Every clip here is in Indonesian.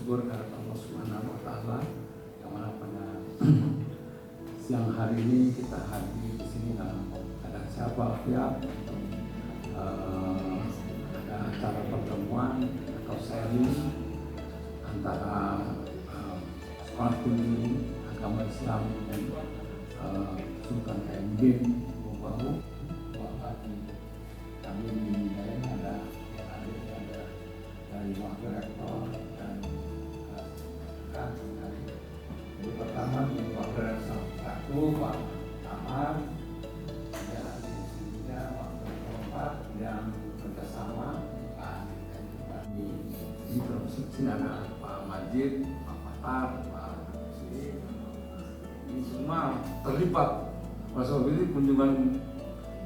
bersyukur kepada Allah Subhanahu wa Ta'ala yang mana pada siang hari ini kita hadir di sini dalam ada siapa pihak ada acara pertemuan atau sharing antara sekolah tinggi agama Islam dan Sultan KMB Bau. Kami di dalam ada dari wakil rektor dan jadi pertama di wakil rektor satu Pak Amar, ya di sini wakil keempat yang kerjasama di provinsi ada Pak Majid, Pak Fatar, Pak Sri, ini semua terlibat. Masa ini kunjungan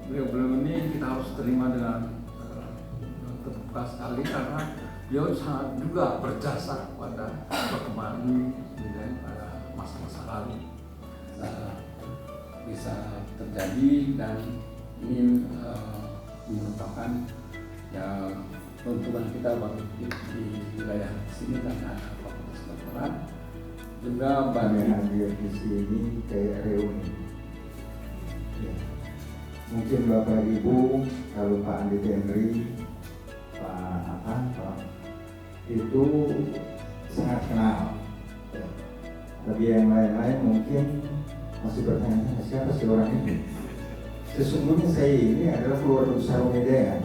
beliau ini kita harus terima dengan terbuka sekali karena beliau sangat juga berjasa pada perkembangan ini pada masa-masa lalu bisa terjadi dan ini merupakan ya keuntungan kita di wilayah sini karena ada fakultas kedokteran juga banyak hadir di sini kayak reuni. Ya. Mungkin Bapak Ibu, kalau Pak Andi Henry, Pak itu sangat kenal. Ya. Tapi yang lain-lain mungkin masih bertanya siapa sih orang ini. Sesungguhnya saya ini adalah keluarga besar Unidaya.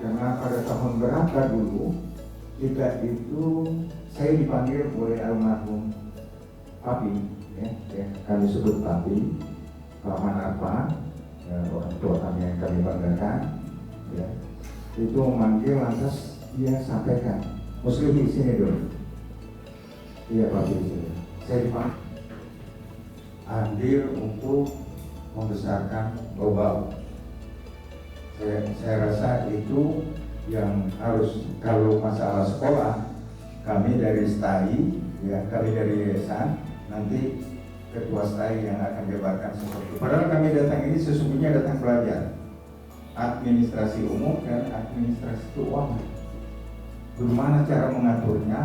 Karena pada tahun berapa dulu kita itu saya dipanggil oleh almarhum Papi, ya, kami sebut Papi, Pak Manarpa, ya, orang tua kami yang kami banggakan, ya, itu memanggil lantas dia sampaikan, Muslim di sini dulu, iya Papi, saya dipanggil andil untuk membesarkan Bau. Saya rasa itu yang harus, kalau masalah sekolah kami dari STAI, ya kami dari yayasan, nanti ketua STAI yang akan jabarkan seperti itu. Padahal kami datang ini sesungguhnya datang belajar administrasi umum dan administrasi keuangan. Bagaimana cara mengaturnya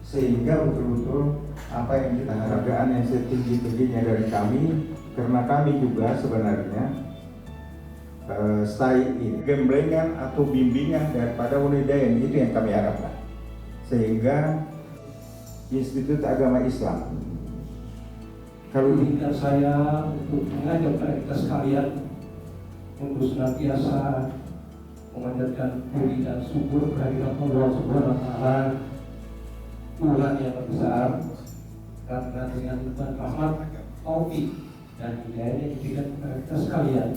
sehingga betul-betul apa yang kita harapkan yang setinggi-tingginya dari kami, karena kami juga sebenarnya STAI ini gemblengan atau bimbingan daripada Unidaya itu yang kami harapkan, sehingga Institut Agama Islam kalau minta saya untuk mengajak kita sekalian untuk senantiasa memanjatkan puji dan syukur kehadirat Allah Subhanahu wa Ta'ala, Tuhan yang besar, karena dengan limpahan rahmat, taufik dan hidayahnya diberikan kepada kita sekalian,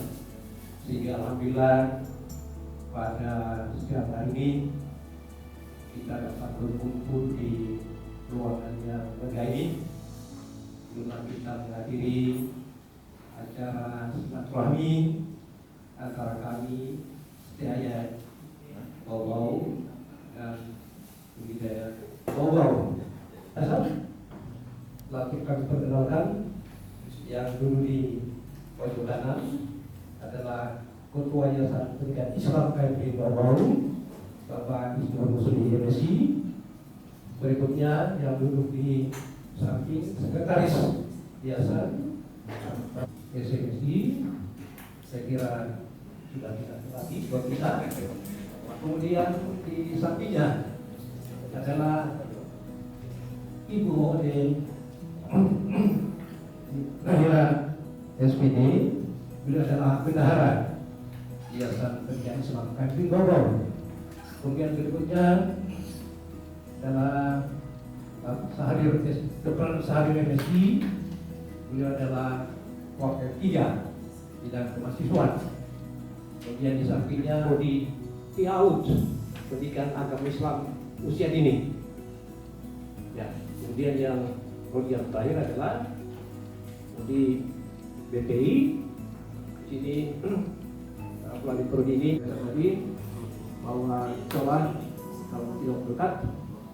sehingga alhamdulillah pada siang hari ini kita dapat berkumpul di ruangan yang megah ini guna kita menghadiri acara silaturahmi antara kami Setia Bau dan Budidaya Bau. Lalu kami perkenalkan yang dulu di pojok kanan adalah Ketua Yayasan Pendidikan Islam KMB Bau, Bapak Ismail Musli MSI. Berikutnya yang duduk di samping Sekretaris Yayasan SMSI, saya kira sudah tidak terlatih buat kita. Kemudian di sampingnya adalah Ibu Ode Nahira SPD, beliau adalah bendahara Yayasan Pendidikan Islam KMB Bau. Kemudian berikutnya adalah Sahadir Depan Sahadir MSI, beliau adalah wakil 3 bidang kemahasiswaan. Kemudian di sampingnya di PAUD Pendidikan Agama Islam Usia Dini. Ya, kemudian yang bagian terakhir adalah di BPI. Di sini melalui prodi ini tadi bahwa insyaallah kalau tidak dekat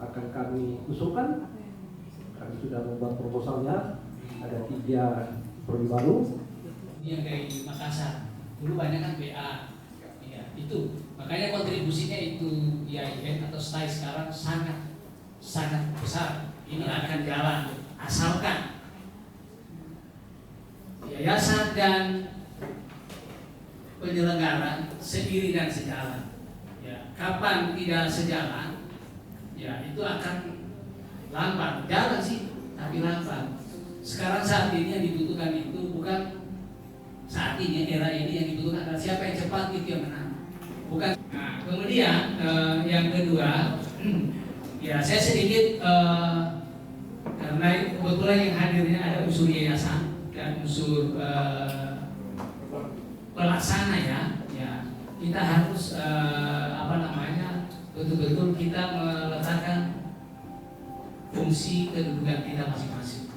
akan kami usulkan. Kami sudah membuat proposalnya, ada 3 prodi baru. Yang dari Makassar dulu banyak kan BA, ya, itu makanya kontribusinya itu IAIN atau STAI sekarang sangat sangat besar ini akan jalan, asalkan yayasan dan penyelenggara seiring dan sejalan. Ya, kapan tidak sejalan, ya itu akan lambat. Jalan sih, tapi lambat. Sekarang saat ini yang dibutuhkan itu bukan saat ini, era ini yang dibutuhkan adalah siapa yang cepat itu yang menang. Bukan. Nah, kemudian yang kedua, ya saya sedikit karena kebetulan yang hadirnya ada unsur yayasan dan unsur pelaksana ya kita harus betul-betul kita meletakkan fungsi kedudukan kita masing-masing.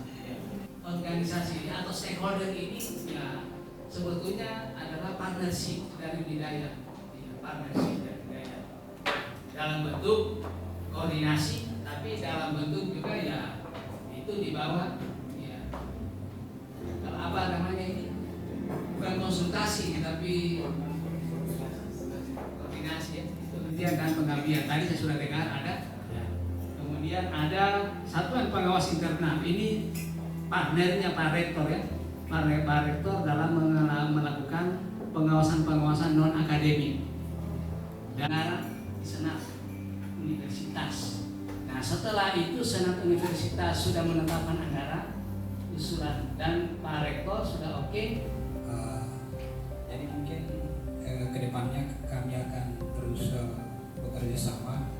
Organisasi atau stakeholder ini ya sebetulnya adalah partnership dari budaya, dalam bentuk koordinasi, tapi dalam bentuk juga ya itu di bawah ya ini bukan konsultasi tapi koordinasi ya. Kemudian dan pengabdian tadi saya sudah dengar ada ya. Kemudian ada satuan pengawas internal, ini partnernya Pak Rektor ya, Pak Rektor dalam melakukan pengawasan non akademik dan senat universitas. Nah setelah itu senat universitas sudah menetapkan anggaran usulan dan Pak Rektor sudah oke. Jadi mungkin kedepannya kami akan terus bekerja sama.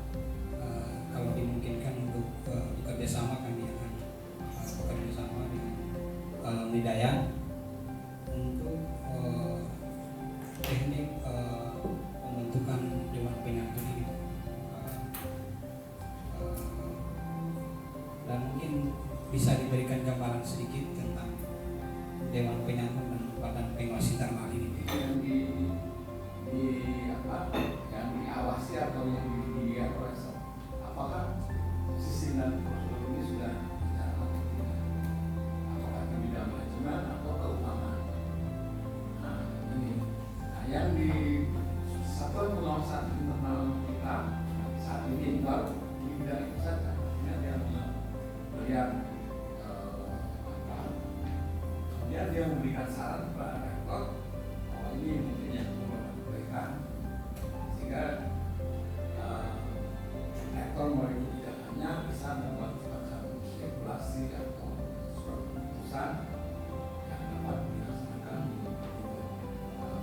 Kalau dimungkinkan untuk bekerja sama, kami akan bekerja sama dengan Unidaya untuk teknik pembentukan Dewan Pengatur ini. Dan mungkin bisa diberikan gambaran sedikit tentang Dewan Pengatur dan Badan Pengawas Internal ini. Yang diawasi atau yang dilihat oleh apakah sisi dan prosedur ini sudah jalan? Apakah di bidang manajemen atau keuangan? Nah ini, yang di satuan pengawasan internal kita saat ini baru di bidang itu saja. Ini ada yang melihat kemudian dia memberikan saran kepada rektor bahwa ini mungkin yang perlu diperbaikan sehingga rektor melalui kebijakannya bisa membuat semacam regulasi atau surat keputusan yang dapat dilaksanakan di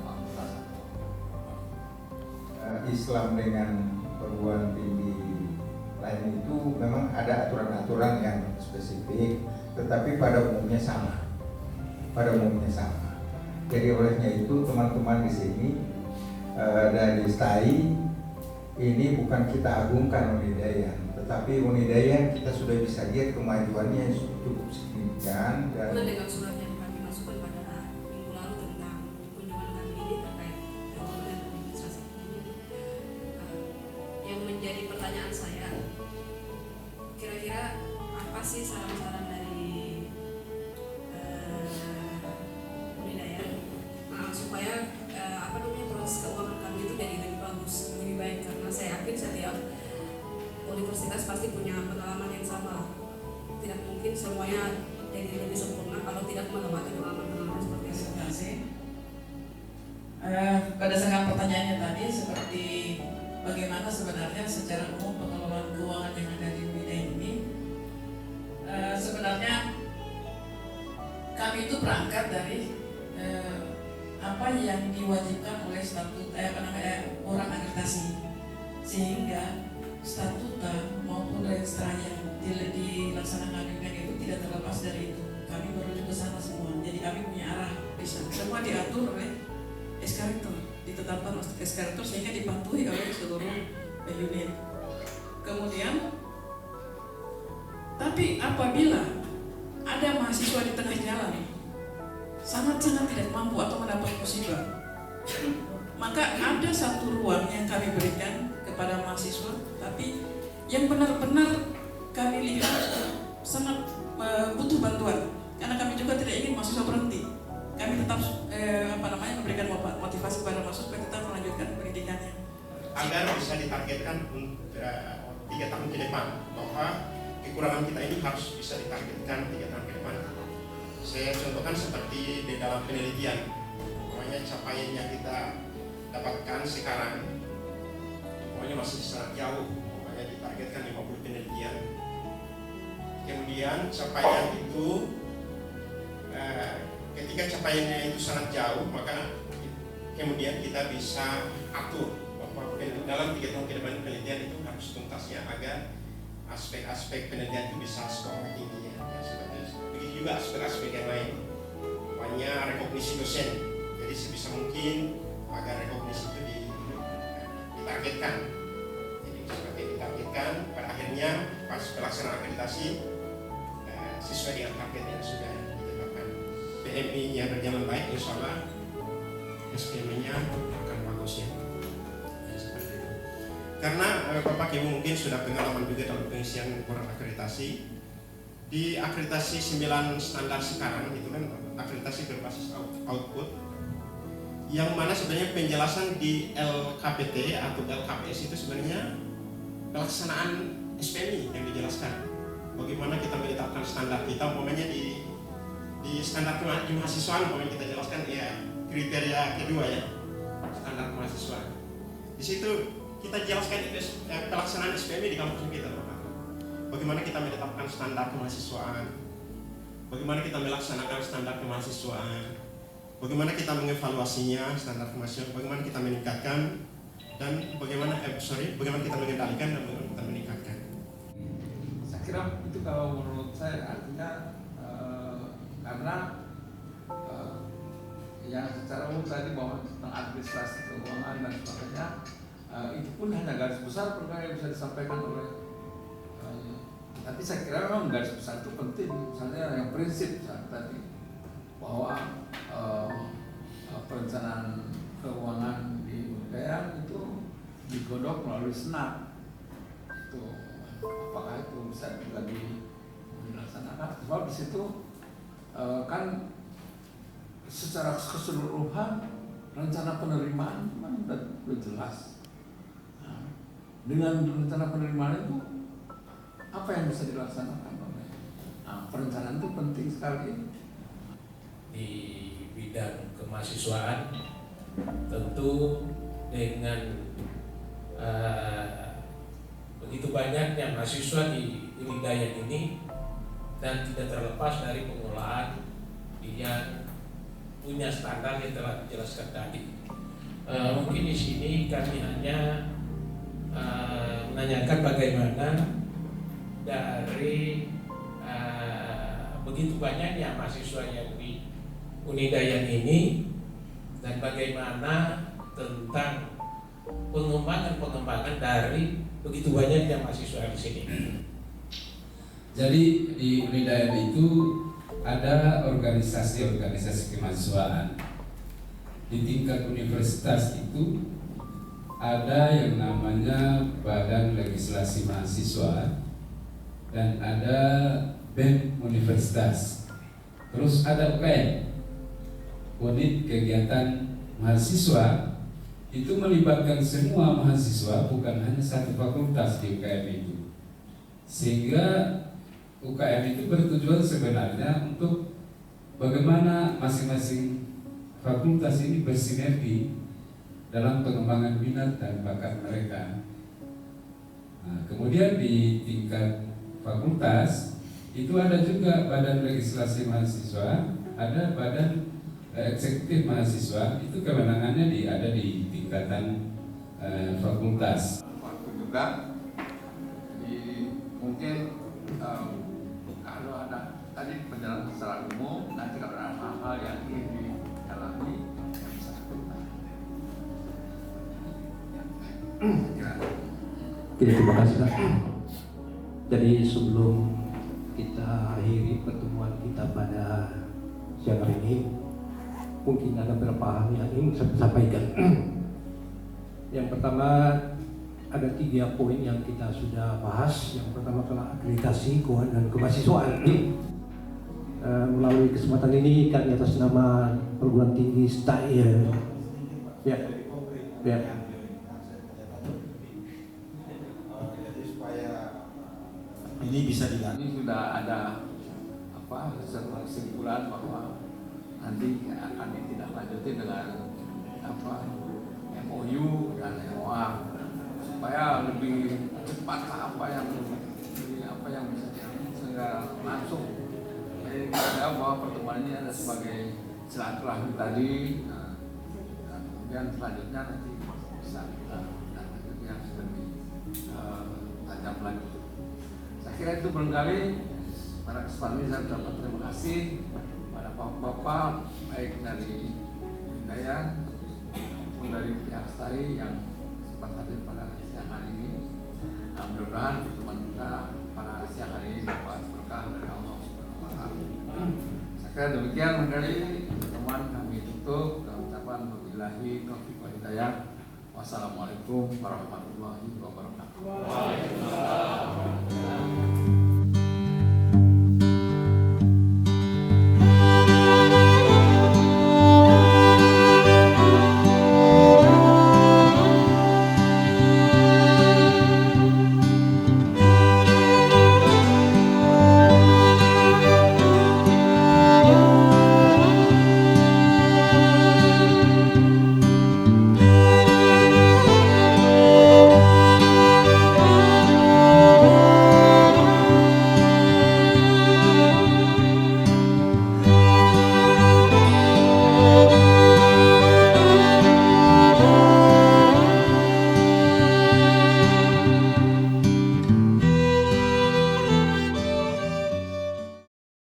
fakultas atau Islam dengan perguruan tinggi lain itu memang ada aturan-aturan yang spesifik, tetapi pada umumnya sama. Jadi olehnya itu teman-teman di sini dari STAI ini bukan kita agungkan Unidaya, tetapi Unidaya kita sudah bisa lihat kemajuannya yang cukup signifikan. Dan dengan surat yang kami masukkan pada minggu lalu tentang kunjungan kami ini terkait dengan administrasi ini, yang menjadi pertanyaan saya, kira-kira apa sih saran-saran dari Unidaya supaya proses keuangan kami itu jadi lebih bagus, lebih baik, karena saya yakin setiap universitas pasti punya pengalaman yang sama. Tidak mungkin semuanya jadi lebih sempurna kalau tidak melewati pengalaman-pengalaman seperti itu. Terima kasih. Berdasarkan pertanyaannya tadi, seperti bagaimana sebenarnya secara umum pengelolaan keuangan yang ada di Unidaya ini, sebenarnya kami itu berangkat dari apa yang diwajibkan oleh statut orang akreditasi, sehingga statuta maupun registra yang dilaksanakan itu tidak terlepas dari itu. Kami merujuk ke sana semua, jadi kami punya arah di sana. Semua diatur oleh SK-Rektor, ditetapkan oleh SK-Rektor sehingga dipatuhi oleh seluruh unit. Kemudian, tapi apabila ada mahasiswa di tengah jalan sangat-sangat tidak mampu atau mendapat musibah, maka ada satu ruang yang kami berikan kepada mahasiswa, tapi yang benar-benar kami lihat sangat butuh bantuan, karena kami juga tidak ingin mahasiswa berhenti. Kami tetap memberikan motivasi kepada mahasiswa supaya tetap melanjutkan pendidikannya agar bisa ditargetkan 3 tahun ke depan, bahwa kekurangan kita ini harus bisa ditargetkan 3 tahun ke depan. Saya contohkan seperti di dalam penelitian, pokoknya capaian yang kita dapatkan sekarang pokoknya masih sangat jauh, pokoknya ditargetkan 50 penelitian. Kemudian capaian itu ketika capaiannya itu sangat jauh, maka kemudian kita bisa atur bahwa dalam 3 tahun ke depan penelitian itu harus tuntasnya agar aspek-aspek penelitian itu bisa skor tinggi ya. Seperti begitu juga aspek-aspek yang lain, pokoknya rekognisi dosen. Jadi sebisa mungkin agar rekognisi itu ditargetkan. Jadi seperti ditargetkan, pada akhirnya pas pelaksanaan akreditasi sesuai dengan target yang sudah ditetapkan. PMI-nya berjalan baik, insya Allah SPM-nya akan bagus ya. Seperti itu. Karena Bapak Ibu mungkin sudah pengalaman juga dalam pengisian laporan akreditasi. Di akreditasi 9 standar sekarang itu kan akreditasi berbasis output, yang mana sebenarnya penjelasan di LKPT atau LKPS itu sebenarnya pelaksanaan SPMI yang dijelaskan. Bagaimana kita menetapkan standar kita, umpamanya di standar kemahasiswaan, umpamanya kita jelaskan ya kriteria kedua ya, standar kemahasiswaan. Di situ kita jelaskan pelaksanaan SPMI di kampus kita, bagaimana kita menetapkan standar kemahasiswaan, bagaimana kita melaksanakan standar kemahasiswaan, bagaimana kita mengevaluasinya standar kemahasiswaan, bagaimana kita meningkatkan, dan bagaimana kita mengendalikan dan bagaimana kita meningkatkan. Saya kira itu kalau menurut saya artinya karena yang secara umum tadi bahwa tentang administrasi keuangan dan sebagainya itu pun hanya garis besar perkara yang bisa disampaikan oleh tapi saya kira memang garis besar itu penting, misalnya yang prinsip tadi bahwa perencanaan keuangan di daerah itu digodok melalui senat. Itu apakah itu bisa juga dilaksanakan? Sebab di situ kan secara keseluruhan rencana penerimaan kan sudah jelas. Nah, dengan rencana penerimaan itu apa yang bisa dilaksanakan? Nah, perencanaan itu penting sekali. Di bidang kemahasiswaan tentu dengan begitu banyaknya mahasiswa di Unidayan ini dan tidak terlepas dari pengelolaan yang punya standar yang telah dijelaskan tadi. Mungkin di sini kami hanya menanyakan bagaimana dari begitu banyaknya mahasiswa yang di Unidayan ini dan bagaimana tentang pengembangan dari begitu banyaknya mahasiswa di sini. Jadi di Unidayan itu ada organisasi-organisasi kemahasiswaan. Di tingkat universitas itu ada yang namanya Badan Legislasi Mahasiswa dan ada BEM Universitas. Terus ada UKM, Unit Kegiatan Mahasiswa, itu melibatkan semua mahasiswa, bukan hanya satu fakultas di UKM itu. Sehingga UKM itu bertujuan sebenarnya untuk bagaimana masing-masing fakultas ini bersinergi dalam pengembangan minat dan bakat mereka. Nah, kemudian di tingkat fakultas itu ada juga Badan Legislasi Mahasiswa, ada Badan Eksekutif Mahasiswa, itu kewenangannya ada di tingkatan fakultas. Waktu juga, jadi mungkin kalau ada tadi penjelasan secara umum, nanti kalau ada hal-hal yang ingin didalami, yang bisa kita. Terima kasih Pak. Jadi sebelum kita akhiri pertemuan kita pada siang hari ini, mungkin ada beberapa hal yang ingin saya sampaikan. Yang pertama, ada 3 poin yang kita sudah bahas. Yang pertama adalah akreditasi keuangan dan kemahasiswaan. Melalui kesempatan ini kami atas nama perguruan tinggi STAIR Supaya ini bisa dilakukan. Ini sudah ada sebuah kesimpulan bahwa nanti akan ditindaklanjuti dengan MOU dan MOA supaya lebih cepat apa yang bisa sehingga langsung. Jadi kita bahwa pertemuan ini ada sebagai silaturahmi tadi, dan kemudian selanjutnya nanti bisa kita lanjut yang lebih tajam lagi. Saya kira itu barangkali pada kesempatan ini saya ucapkan terima kasih pada bapak-bapak baik dari Hidayat maupun dari pihak Stari yang sempat hadir pada siang hari ini. Mudah-mudahan pertemuan kita pada siang hari ini dapat berkah dari Allah Subhanahu wa Ta'ala. Saya kira demikian barangkali pertemuan kami tutup dengan ucapan wabillahi taufiq wal hidayah. Wassalamualaikum warahmatullahi wabarakatuh. Waalaikumsalam.